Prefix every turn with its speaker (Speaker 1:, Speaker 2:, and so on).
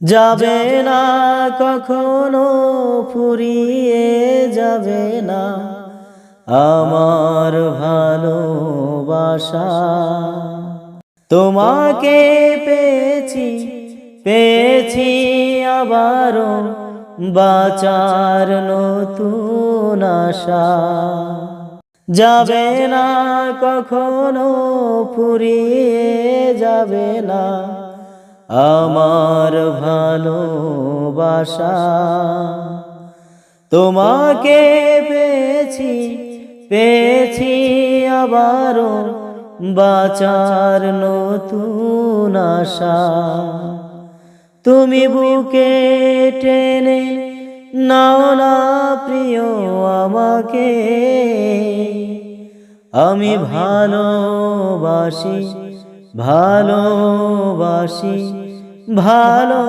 Speaker 1: যাবে না কখনো ফুরিয়ে যাবে না আমার ভালোবাসা। তোমাকে পেয়েছি পেয়েছি আবারও বাঁচার নতুন আশা। যাবে না কখনো ফুরিয়ে যাবে না আমার ভালোবাসা। তোমাকে পেয়েছি পেয়েছি আবারও বাঁচার নতুন আশা। তুমি বুকে টেনে নাও না প্রিয় আমাকে, আমি ভালোবাসি ভালোবাসি ভালো